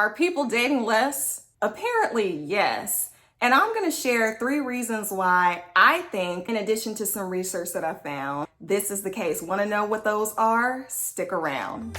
Are people dating less? Apparently, yes. And I'm going to share 3 reasons why I think, in addition to some research that I found, this is the case. Want to know what those are? Stick around.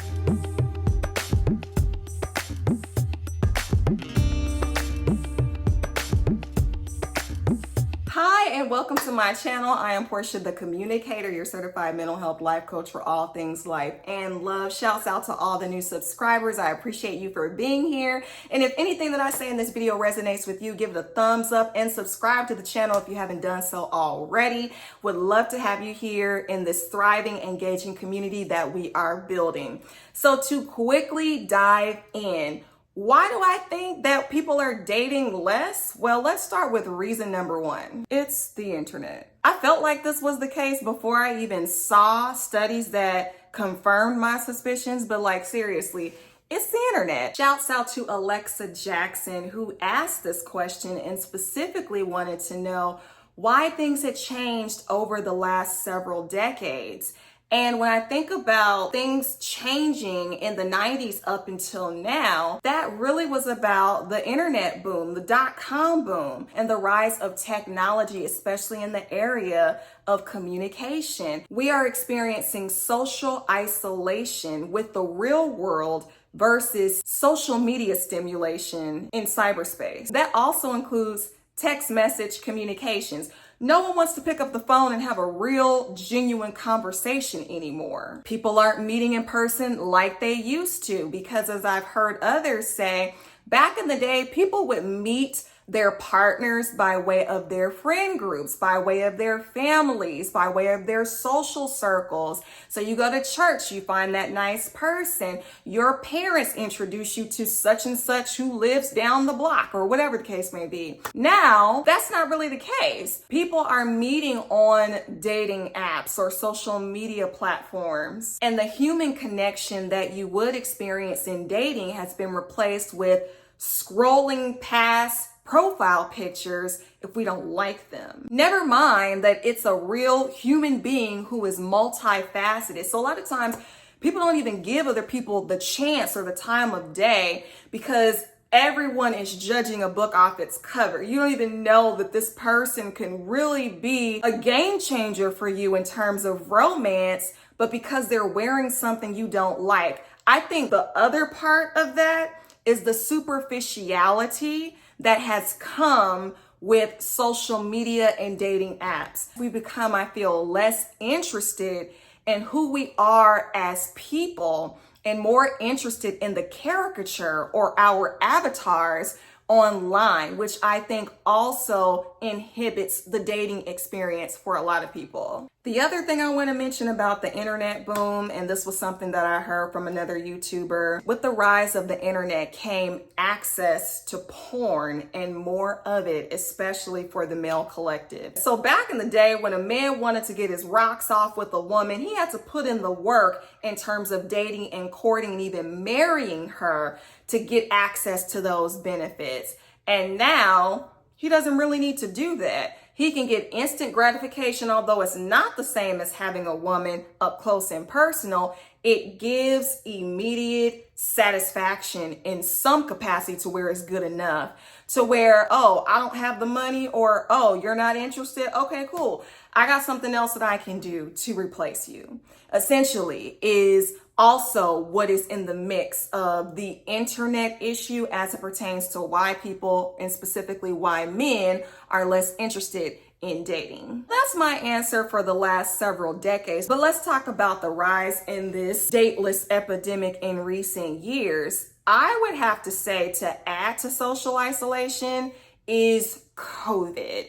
Hi, and welcome to my channel. I am Portia, the communicator, your certified mental health life coach for all things life and love. Shouts out to all the new subscribers. I appreciate you for being here. And if anything that I say in this video resonates with you, give it a thumbs up and subscribe to the channel if you haven't done so already. Would love to have you here in this thriving, engaging community that we are building. So to quickly dive in, why do I think that people are dating less? Well, let's start with reason number 1. It's the internet. I felt like this was the case before I even saw studies that confirmed my suspicions, but like seriously, it's the internet. Shouts out to Alexa Jackson, who asked this question and specifically wanted to know why things had changed over the last several decades. And when I think about things changing in the 90s up until now, that really was about the internet boom, the .com boom, and the rise of technology, especially in the area of communication. We are experiencing social isolation with the real world versus social media stimulation in cyberspace. That also includes text message communications. No one wants to pick up the phone and have a real, genuine conversation anymore. People aren't meeting in person like they used to because, as I've heard others say, back in the day, people would meet their partners by way of their friend groups, by way of their families, by way of their social circles. So you go to church, you find that nice person. Your parents introduce you to such and such who lives down the block, or whatever the case may be. Now, that's not really the case. People are meeting on dating apps or social media platforms, and the human connection that you would experience in dating has been replaced with scrolling past profile pictures if we don't like them. Never mind that it's a real human being who is multifaceted. So a lot of times people don't even give other people the chance or the time of day because everyone is judging a book off its cover. You don't even know that this person can really be a game changer for you in terms of romance, but because they're wearing something you don't like. I think the other part of that is the superficiality that has come with social media and dating apps. We become, I feel, less interested in who we are as people and more interested in the caricature or our avatars online, which I think also inhibits the dating experience for a lot of people. The other thing I want to mention about the internet boom, and this was something that I heard from another YouTuber, with the rise of the internet came access to porn and more of it, especially for the male collective. So back in the day when a man wanted to get his rocks off with a woman, he had to put in the work in terms of dating and courting and even marrying her to get access to those benefits. And now he doesn't really need to do that. He can get instant gratification, although it's not the same as having a woman up close and personal. It gives immediate satisfaction in some capacity to where it's good enough. To where, oh, I don't have the money, or, oh, you're not interested. Okay, cool. I got something else that I can do to replace you. Essentially is also what is in the mix of the internet issue as it pertains to why people, and specifically why men, are less interested in dating. That's my answer for the last several decades. But let's talk about the rise in this dateless epidemic in recent years. I would have to say, to add to social isolation, is COVID.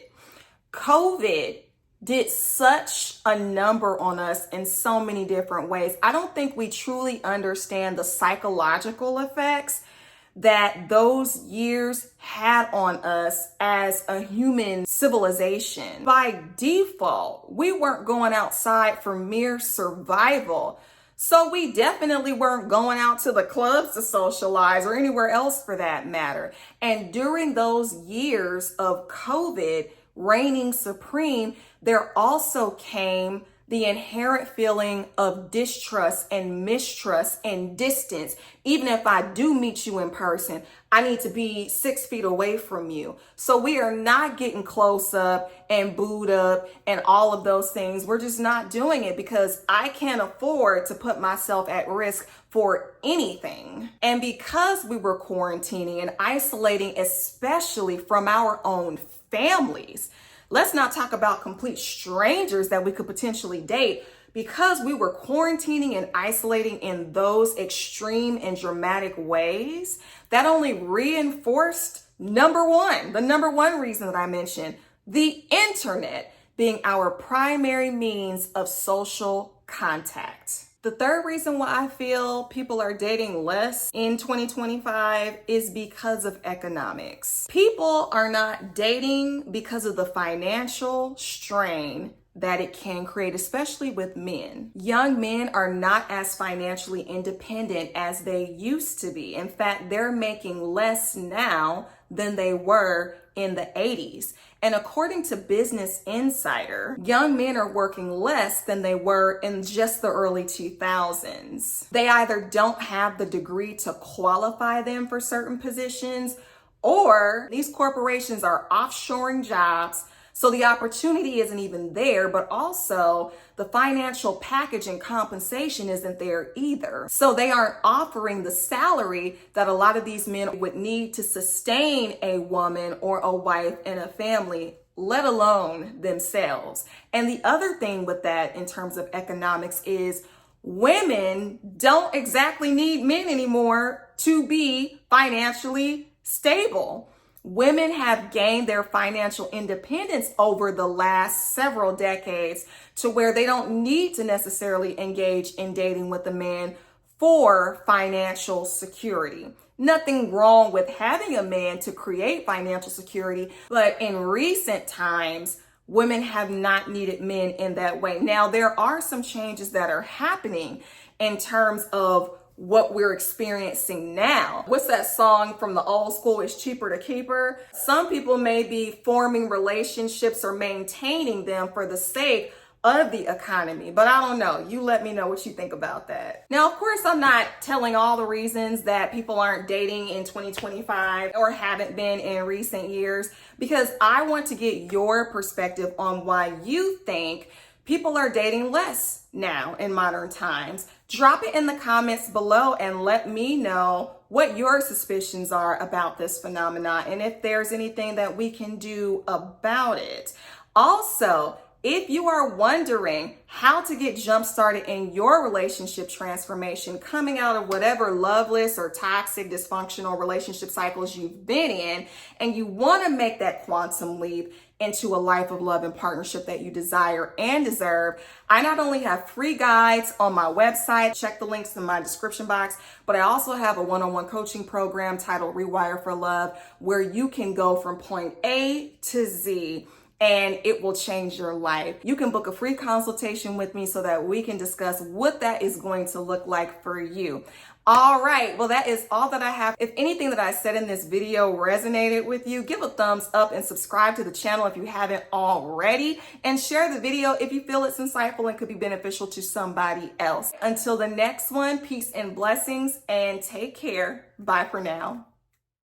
COVID did such a number on us in so many different ways. I don't think we truly understand the psychological effects that those years had on us as a human civilization. By default, we weren't going outside for mere survival. So we definitely weren't going out to the clubs to socialize or anywhere else for that matter. And during those years of COVID reigning supreme, there also came the inherent feeling of distrust and mistrust and distance. Even if I do meet you in person, I need to be 6 feet away from you. So we are not getting close up and booed up and all of those things. We're just not doing it because I can't afford to put myself at risk for anything. And because we were quarantining and isolating, especially from our own families, let's not talk about complete strangers that we could potentially date. Because we were quarantining and isolating in those extreme and dramatic ways, that only reinforced the number one reason that I mentioned, the internet being our primary means of social contact. The third reason why I feel people are dating less in 2025 is because of economics. People are not dating because of the financial strain that it can create, especially with men. Young men are not as financially independent as they used to be. In fact, they're making less now than they were in the 80s. And according to Business Insider, young men are working less than they were in just the early 2000s. They either don't have the degree to qualify them for certain positions, or these corporations are offshoring jobs, so the opportunity isn't even there, but also the financial package and compensation isn't there either. So they aren't offering the salary that a lot of these men would need to sustain a woman or a wife and a family, let alone themselves. And the other thing with that in terms of economics is women don't exactly need men anymore to be financially stable. Women have gained their financial independence over the last several decades to where they don't need to necessarily engage in dating with a man for financial security. Nothing wrong with having a man to create financial security, but in recent times, women have not needed men in that way. Now, there are some changes that are happening in terms of what we're experiencing now. What's that song from the old school? It's cheaper to keep her. Some people may be forming relationships or maintaining them for the sake of the economy, but I don't know. You let me know what you think about that. Now, of course, I'm not telling all the reasons that people aren't dating in 2025 or haven't been in recent years, because I want to get your perspective on why you think people are dating less now in modern times. Drop it in the comments below and let me know what your suspicions are about this phenomenon and if there's anything that we can do about it. Also, if you are wondering how to get jump started in your relationship transformation, coming out of whatever loveless or toxic, dysfunctional relationship cycles you've been in, and you want to make that quantum leap into a life of love and partnership that you desire and deserve, I not only have free guides on my website, check the links in my description box, but I also have a one-on-one coaching program titled Rewire for Love, where you can go from point A to Z and it will change your life. You can book a free consultation with me so that we can discuss what that is going to look like for you. All right, well, that is all that I have. If anything that I said in this video resonated with you, give a thumbs up and subscribe to the channel if you haven't already, and share the video if you feel it's insightful and could be beneficial to somebody else. Until the next one, peace and blessings, and take care. Bye for now.